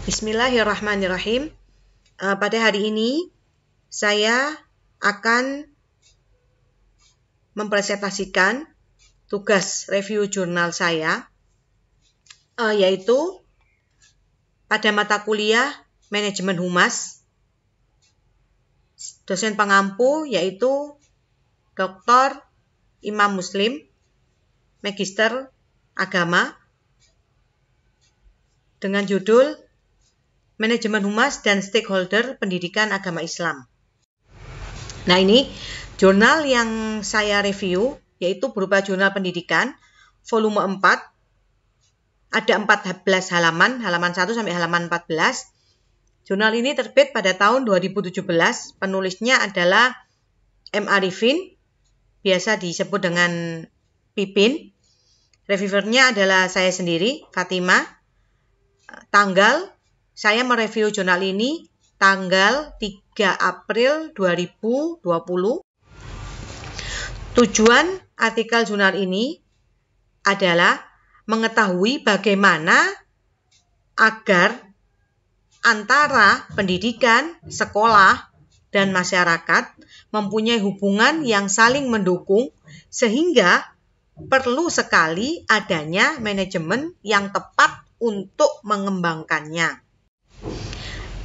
Bismillahirrahmanirrahim. Pada hari ini saya akan mempresentasikan tugas review jurnal saya, yaitu pada mata kuliah Manajemen Humas. Dosen pengampu yaitu Dr. Imam Muslim, Magister Agama, dengan judul Manajemen Humas dan Stakeholder Pendidikan Agama Islam. Nah, ini jurnal yang saya review, yaitu berupa jurnal pendidikan, volume 4. Ada 14 halaman 1 sampai halaman 14. Jurnal ini terbit pada tahun 2017. Penulisnya adalah M. Arifin, biasa disebut dengan Pipin. Reviewernya adalah saya sendiri, Fatimah. Saya mereview jurnal ini tanggal 3 April 2020. Tujuan artikel jurnal ini adalah mengetahui bagaimana agar antara pendidikan, sekolah, dan masyarakat mempunyai hubungan yang saling mendukung, sehingga perlu sekali adanya manajemen yang tepat untuk mengembangkannya.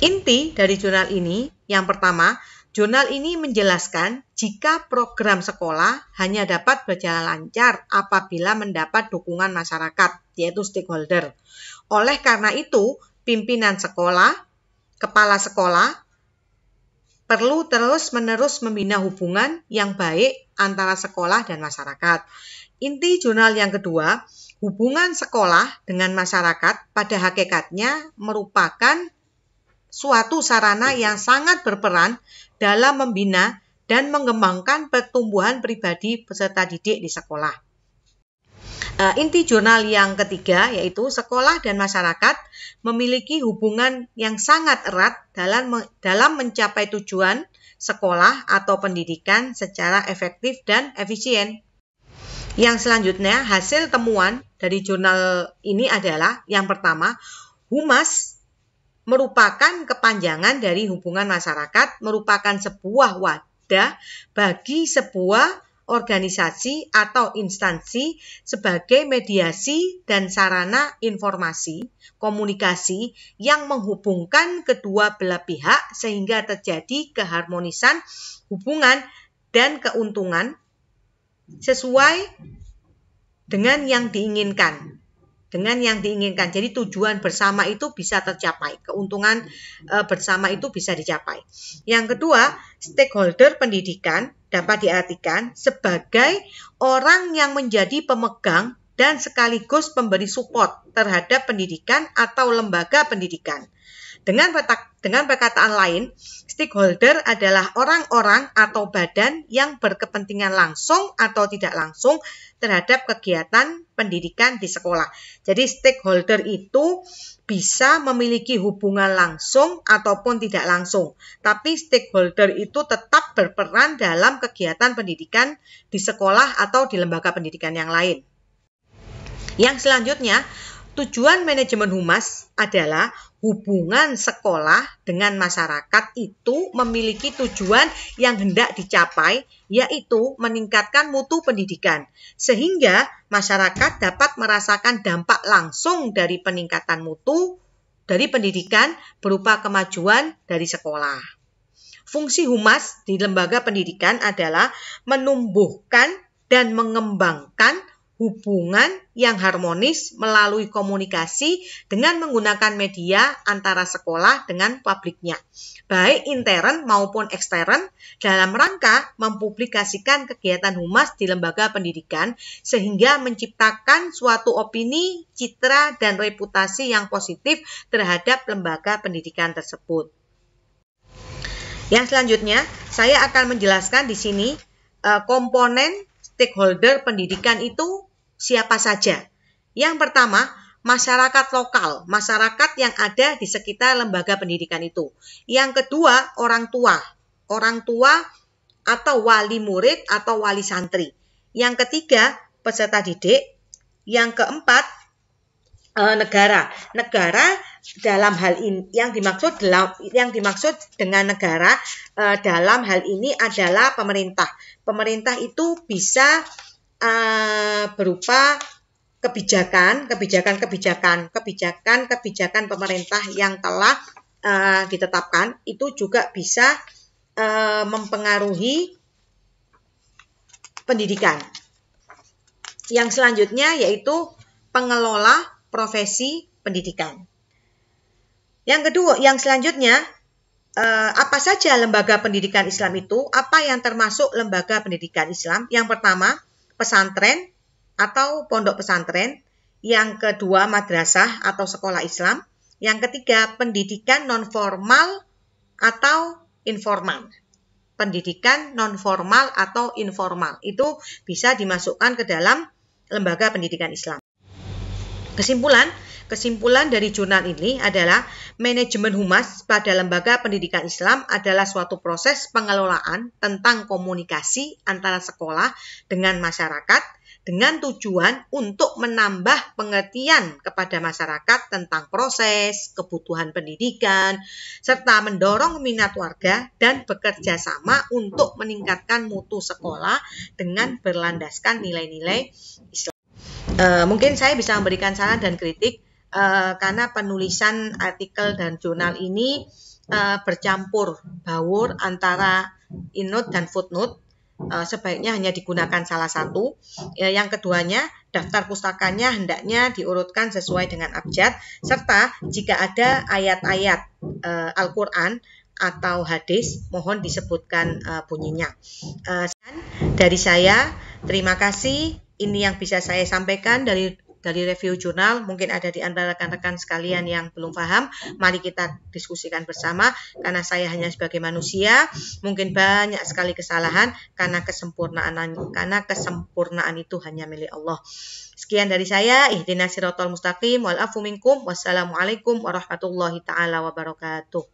Inti dari jurnal ini, yang pertama, jurnal ini menjelaskan jika program sekolah hanya dapat berjalan lancar apabila mendapat dukungan masyarakat, yaitu stakeholder. Oleh karena itu, pimpinan sekolah, kepala sekolah, perlu terus-menerus membina hubungan yang baik antara sekolah dan masyarakat. Inti jurnal yang kedua, hubungan sekolah dengan masyarakat pada hakikatnya merupakan suatu sarana yang sangat berperan dalam membina dan mengembangkan pertumbuhan pribadi peserta didik di sekolah. Inti jurnal yang ketiga yaitu sekolah dan masyarakat memiliki hubungan yang sangat erat dalam mencapai tujuan sekolah atau pendidikan secara efektif dan efisien. Yang selanjutnya, hasil temuan dari jurnal ini adalah yang pertama, humas merupakan kepanjangan dari hubungan masyarakat, merupakan sebuah wadah bagi sebuah organisasi atau instansi sebagai mediasi dan sarana informasi, komunikasi yang menghubungkan kedua belah pihak sehingga terjadi keharmonisan hubungan dan keuntungan sesuai dengan yang diinginkan. Jadi tujuan bersama itu bisa tercapai, keuntungan bersama itu bisa dicapai. Yang kedua, stakeholder pendidikan dapat diartikan sebagai orang yang menjadi pemegang dan sekaligus pemberi support terhadap pendidikan atau lembaga pendidikan. Dengan perkataan lain, stakeholder adalah orang-orang atau badan yang berkepentingan langsung atau tidak langsung terhadap kegiatan pendidikan di sekolah. Jadi stakeholder itu bisa memiliki hubungan langsung ataupun tidak langsung, tapi stakeholder itu tetap berperan dalam kegiatan pendidikan di sekolah atau di lembaga pendidikan yang lain. Yang selanjutnya, tujuan manajemen humas adalah hubungan sekolah dengan masyarakat itu memiliki tujuan yang hendak dicapai, yaitu meningkatkan mutu pendidikan, sehingga masyarakat dapat merasakan dampak langsung dari peningkatan mutu dari pendidikan berupa kemajuan dari sekolah. Fungsi humas di lembaga pendidikan adalah menumbuhkan dan mengembangkan hubungan yang harmonis melalui komunikasi dengan menggunakan media antara sekolah dengan publiknya, baik intern maupun ekstern, dalam rangka mempublikasikan kegiatan humas di lembaga pendidikan sehingga menciptakan suatu opini, citra, dan reputasi yang positif terhadap lembaga pendidikan tersebut. Yang selanjutnya, saya akan menjelaskan di sini komponen stakeholder pendidikan itu siapa saja. Yang pertama, masyarakat lokal, masyarakat yang ada di sekitar lembaga pendidikan itu. Yang kedua, orang tua atau wali murid atau wali santri. Yang ketiga, peserta didik. Yang keempat, negara. Negara dalam hal ini yang dimaksud dengan negara dalam hal ini adalah pemerintah. Pemerintah itu bisa berupa kebijakan pemerintah yang telah ditetapkan, itu juga bisa mempengaruhi pendidikan. Yang selanjutnya yaitu pengelola profesi pendidikan. Yang selanjutnya, apa saja lembaga pendidikan Islam itu? Apa yang termasuk lembaga pendidikan Islam? Yang pertama, pesantren atau pondok pesantren. Yang kedua, madrasah atau sekolah Islam. Yang ketiga, pendidikan non-formal atau informal. Pendidikan non-formal atau informal itu bisa dimasukkan ke dalam lembaga pendidikan Islam. Kesimpulan dari jurnal ini adalah manajemen humas pada lembaga pendidikan Islam adalah suatu proses pengelolaan tentang komunikasi antara sekolah dengan masyarakat dengan tujuan untuk menambah pengertian kepada masyarakat tentang proses, kebutuhan pendidikan, serta mendorong minat warga dan bekerja sama untuk meningkatkan mutu sekolah dengan berlandaskan nilai-nilai Islam. Mungkin saya bisa memberikan saran dan kritik karena penulisan artikel dan jurnal ini bercampur baur antara innote dan footnote. Sebaiknya hanya digunakan salah satu. Yang keduanya, daftar pustakanya hendaknya diurutkan sesuai dengan abjad, serta jika ada ayat-ayat Al-Quran atau hadis, mohon disebutkan bunyinya. Dari saya, terima kasih. Ini yang bisa saya sampaikan dari review jurnal. Mungkin ada di antara rekan-rekan sekalian yang belum paham. Mari kita diskusikan bersama, karena saya hanya sebagai manusia, mungkin banyak sekali kesalahan karena kesempurnaan itu hanya milik Allah. Sekian dari saya. Ihdinas siratal mustaqim wal afu minkum. Wassalamualaikum warahmatullahi taala wabarakatuh.